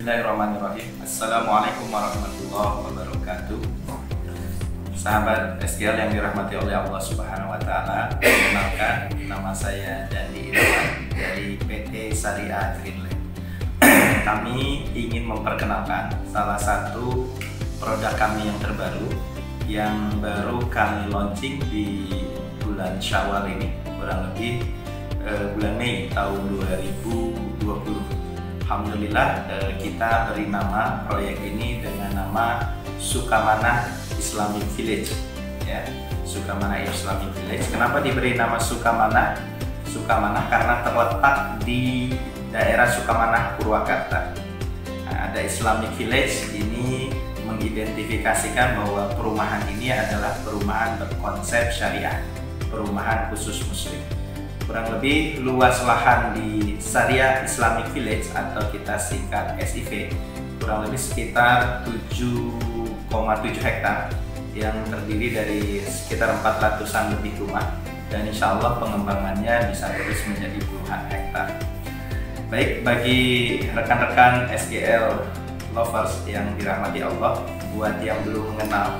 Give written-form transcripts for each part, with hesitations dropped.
Bismillahirrahmanirrahim. Assalamualaikum warahmatullahi wabarakatuh. Sahabat SGL yang dirahmati oleh Allah Subhanahu wa Ta'ala, perkenalkan, nama saya Dandi Irwan dari PT Syariah Greenland. Kami ingin memperkenalkan salah satu produk kami yang terbaru yang baru kami launching di bulan Syawal ini, kurang lebih bulan Mei tahun 2020. Alhamdulillah, kita beri nama proyek ini dengan nama Sukamanah Islamic Village, ya. Sukamanah Islamic Village. Kenapa diberi nama Sukamanah? Sukamanah karena terletak di daerah Sukamanah, Purwakarta. Nah, ada Islamic Village ini mengidentifikasikan bahwa perumahan ini adalah perumahan berkonsep syariah, perumahan khusus muslim. Kurang lebih luas lahan di Syariah Islamic Village atau kita singkat SIV kurang lebih sekitar 7,7 hektar yang terdiri dari sekitar 400-an lebih rumah, dan insya Allah pengembangannya bisa terus menjadi puluhan hektar. Baik, bagi rekan-rekan SGL lovers yang dirahmati Allah, buat yang belum mengenal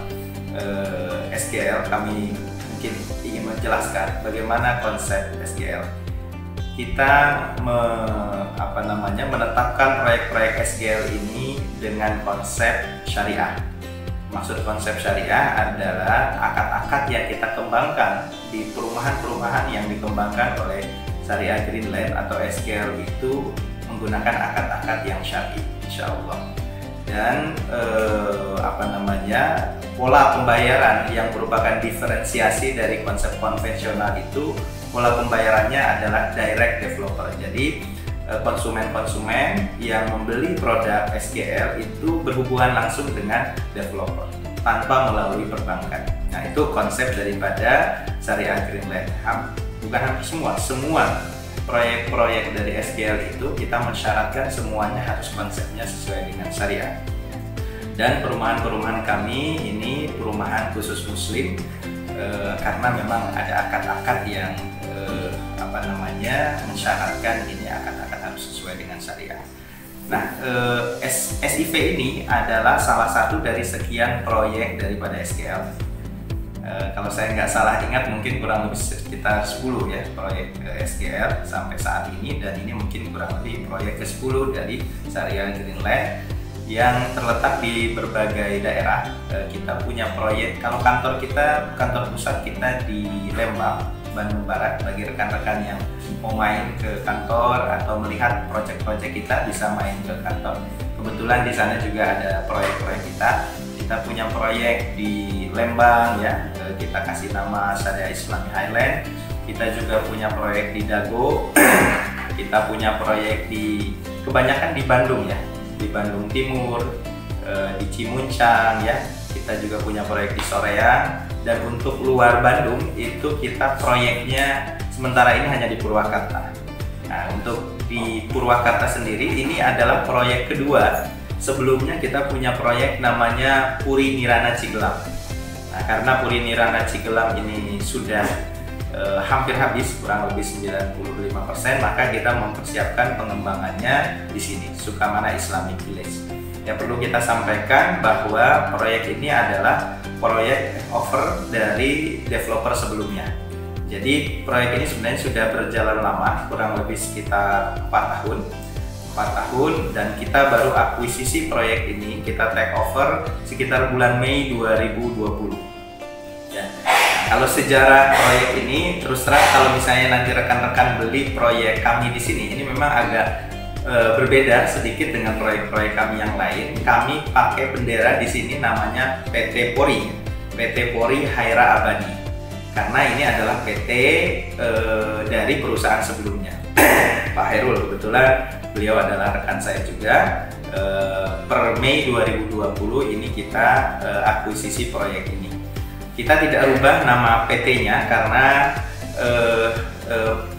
SGL, kami mungkin ingin menjelaskan bagaimana konsep SGL. Kita menetapkan proyek-proyek SGL ini dengan konsep syariah. Maksud konsep syariah adalah akad-akad yang kita kembangkan di perumahan-perumahan yang dikembangkan oleh Syariah Greenland atau SGL itu menggunakan akad-akad yang syar'i, insya Allah. Dan pola pembayaran yang merupakan diferensiasi dari konsep konvensional itu, pola pembayarannya adalah direct developer. Jadi konsumen-konsumen yang membeli produk SGL itu berhubungan langsung dengan developer tanpa melalui perbankan. Nah, itu konsep daripada Syariah Greenland. Bukan hampir semua proyek-proyek dari SGL itu kita mensyaratkan semuanya harus konsepnya sesuai dengan syariah. Dan perumahan-perumahan kami ini perumahan khusus muslim karena memang ada akad-akad yang mensyaratkan ini akad-akad harus sesuai dengan syariah. Nah, SIV ini adalah salah satu dari sekian proyek daripada SGL. Kalau saya nggak salah ingat, mungkin kurang lebih sekitar 10 ya proyek SGL sampai saat ini, dan ini mungkin kurang lebih proyek ke-10 dari Syariah Greenland yang terletak di berbagai daerah. Kita punya proyek, kalau kantor pusat kita di Lembang, Bandung Barat. Bagi rekan-rekan yang mau main ke kantor atau melihat proyek-proyek kita bisa main ke kantor. Kebetulan di sana juga ada proyek-proyek kita. Kita punya proyek di Lembang, ya, kita kasih nama Syariah Islamic Highland. Kita juga punya proyek di Dago. Kita punya proyek kebanyakan di Bandung, ya, di Bandung Timur, di Cimuncang, ya. Kita juga punya proyek di Soreang. Dan untuk luar Bandung itu kita proyeknya sementara ini hanya di Purwakarta. Nah, untuk di Purwakarta sendiri ini adalah proyek kedua. Sebelumnya kita punya proyek namanya Puri Nirana Cigelam. Nah, karena Puri Nirana Cigelam ini sudah hampir habis, kurang lebih 95%, maka kita mempersiapkan pengembangannya di sini, Sukamanah Islamic Village. Yang perlu kita sampaikan bahwa proyek ini adalah proyek offer dari developer sebelumnya. Jadi proyek ini sebenarnya sudah berjalan lama, kurang lebih sekitar 4 tahun, dan kita baru akuisisi proyek ini, kita take over sekitar bulan Mei 2020. Ya. Kalau sejarah proyek ini, terus terang kalau misalnya nanti rekan-rekan beli proyek kami di sini, ini memang agak berbeda sedikit dengan proyek-proyek kami yang lain. Kami pakai bendera di sini namanya PT Pori, PT Pori Haira Abadi, karena ini adalah PT dari perusahaan sebelumnya. Pak Hairul, kebetulan beliau adalah rekan saya juga. Per Mei 2020 ini kita akuisisi proyek ini. Kita tidak rubah nama PT-nya karena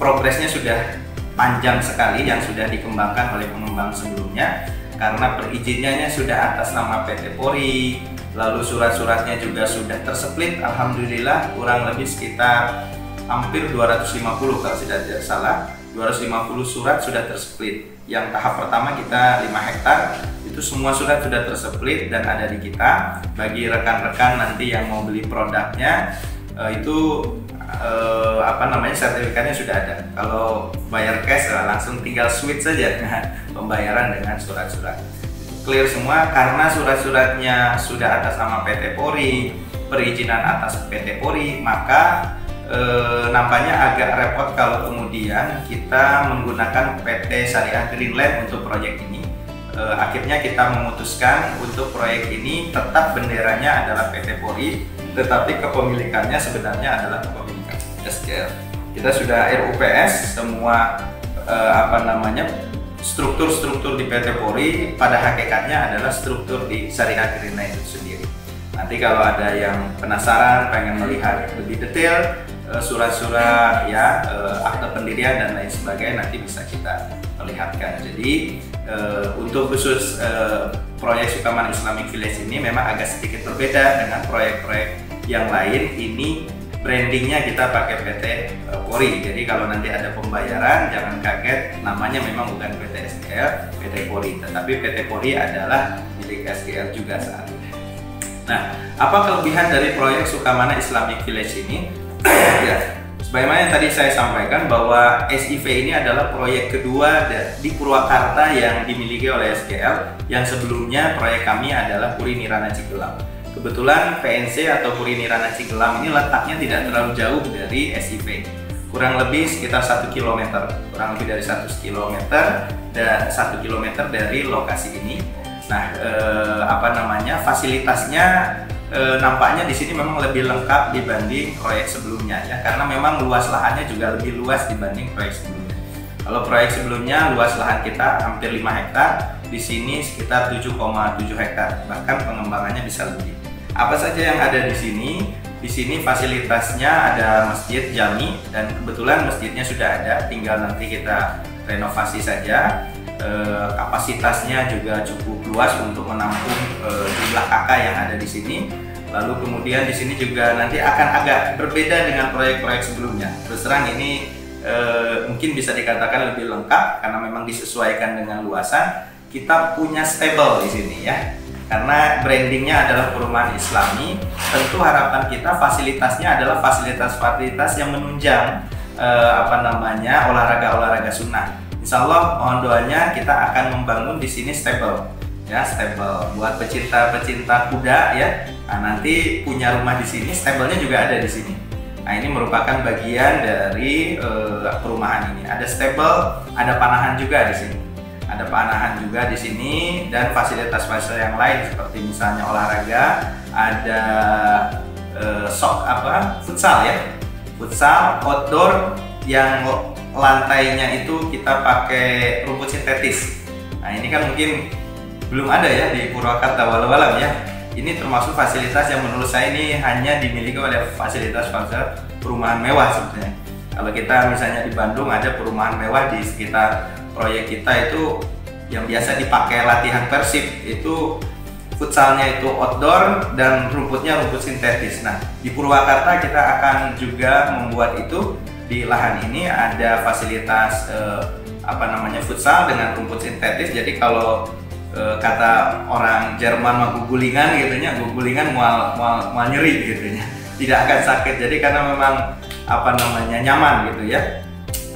progresnya sudah panjang sekali yang sudah dikembangkan oleh pengembang sebelumnya, karena perizinannya sudah atas nama PT Pori, lalu surat-suratnya juga sudah tersplit. Alhamdulillah kurang lebih sekitar hampir 250 kalau tidak salah, 250 surat sudah tersplit. Yang tahap pertama kita 5 hektar, 5 Itu semua surat sudah tersplit dan ada di kita. Bagi rekan-rekan nanti yang mau beli produknya, itu sertifikatnya sudah ada. Kalau bayar cash langsung tinggal switch saja pembayaran dengan surat-surat. Clear semua karena surat-suratnya sudah atas nama PT Polri, perizinan atas PT Polri, maka nampaknya agak repot kalau kemudian kita menggunakan PT Syariah Greenland untuk proyek ini. Akhirnya kita memutuskan untuk proyek ini tetap benderanya adalah PT Polri, tetapi kepemilikannya sebenarnya adalah kepemilikan SGL. Kita sudah RUPS semua struktur-struktur di PT Polri pada hakikatnya adalah struktur di Syariah Greenland itu sendiri. Nanti kalau ada yang penasaran pengen melihat lebih detail surat-surat akte pendirian dan lain sebagainya, nanti bisa kita perlihatkan. Jadi untuk khusus proyek Sukamana Islamic Village ini memang agak sedikit berbeda dengan proyek-proyek yang lain. Ini brandingnya kita pakai PT Polri. Jadi kalau nanti ada pembayaran jangan kaget, namanya memang bukan PT SGL, PT Polri, tetapi PT Polri adalah milik SGL juga saat ini. Nah, apa kelebihan dari proyek Sukamana Islamic Village ini? Ya, sebagaimana yang tadi saya sampaikan bahwa SIV ini adalah proyek kedua di Purwakarta yang dimiliki oleh SGL. Yang sebelumnya proyek kami adalah Puri Nirana Cigelam. Kebetulan PNC atau Puri Nirana Cigelam ini letaknya tidak terlalu jauh dari SIV, kurang lebih sekitar 1 km, kurang lebih dari 1 km dan 1 km dari lokasi ini. Nah, fasilitasnya nampaknya di sini memang lebih lengkap dibanding proyek sebelumnya ya, karena memang luas lahannya juga lebih luas dibanding proyek sebelumnya. Kalau proyek sebelumnya luas lahan kita hampir 5 hektar, di sini sekitar 7,7 hektar, bahkan pengembangannya bisa lebih. Apa saja yang ada di sini? Di sini fasilitasnya ada masjid jami dan kebetulan masjidnya sudah ada, tinggal nanti kita renovasi saja. Kapasitasnya juga cukup luas untuk menampung jumlah kakak yang ada di sini. Lalu kemudian di sini juga nanti akan agak berbeda dengan proyek-proyek sebelumnya. Terus terang ini mungkin bisa dikatakan lebih lengkap karena memang disesuaikan dengan luasan. Kita punya stable di sini ya, karena brandingnya adalah perumahan Islami. Tentu harapan kita fasilitasnya adalah fasilitas-fasilitas yang menunjang olahraga-olahraga sunnah. Insya Allah mohon doanya kita akan membangun di sini stable ya, stable buat pecinta-pecinta kuda ya. Nah, nanti punya rumah di sini, stablenya juga ada di sini. Nah, ini merupakan bagian dari perumahan ini. Ada stable, ada panahan juga di sini. Ada panahan juga di sini dan fasilitas-fasilitas yang lain seperti misalnya olahraga, ada futsal ya. Futsal outdoor yang lantainya itu kita pakai rumput sintetis. Nah, ini kan mungkin belum ada ya di Purwakarta walau-walam ya. Ini termasuk fasilitas yang menurut saya ini hanya dimiliki oleh fasilitas-fasilitas perumahan mewah sebetulnya. Kalau kita misalnya di Bandung ada perumahan mewah di sekitar proyek kita itu yang biasa dipakai latihan Persib, itu futsalnya itu outdoor dan rumputnya rumput sintetis. Nah, di Purwakarta kita akan juga membuat itu. Di lahan ini ada fasilitas futsal dengan rumput sintetis. Jadi kalau kata orang Jerman mah gugulingan gitunya, gugulingan mual nyeri gitunya. Tidak akan sakit. Jadi karena memang nyaman gitu ya.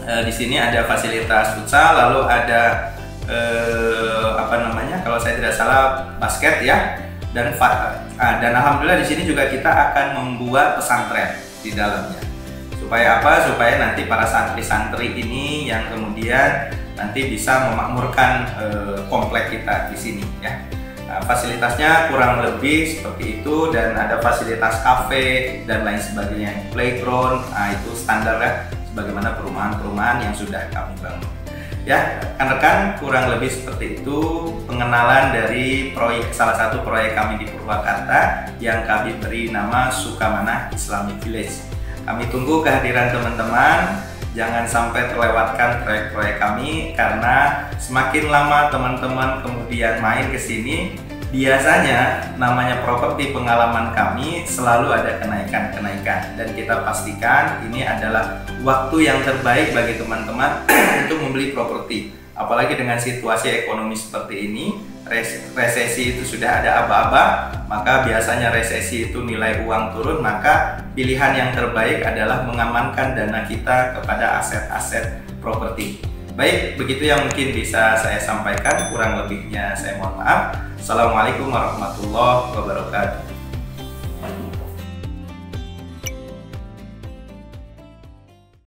Di sini ada fasilitas futsal, lalu ada kalau saya tidak salah basket ya. Dan alhamdulillah di sini juga kita akan membuat pesantren di dalamnya. Supaya apa? Supaya nanti para santri-santri ini yang kemudian nanti bisa memakmurkan komplek kita di sini ya. Nah, fasilitasnya kurang lebih seperti itu dan ada fasilitas kafe dan lain sebagainya, playground. Nah, itu standar ya, sebagaimana perumahan-perumahan yang sudah kami bangun. Ya, rekan-rekan, kurang lebih seperti itu pengenalan dari salah satu proyek kami di Purwakarta yang kami beri nama Sukamana Islamic Village. Kami tunggu kehadiran teman-teman, jangan sampai terlewatkan proyek-proyek kami karena semakin lama teman-teman kemudian main ke sini, biasanya namanya properti pengalaman kami selalu ada kenaikan-kenaikan dan kita pastikan ini adalah waktu yang terbaik bagi teman-teman untuk membeli properti. Apalagi dengan situasi ekonomi seperti ini, resesi itu sudah ada aba-aba, maka biasanya resesi itu nilai uang turun, maka pilihan yang terbaik adalah mengamankan dana kita kepada aset-aset properti. Baik, begitu yang mungkin bisa saya sampaikan, kurang lebihnya saya mohon maaf. Assalamualaikum warahmatullahi wabarakatuh.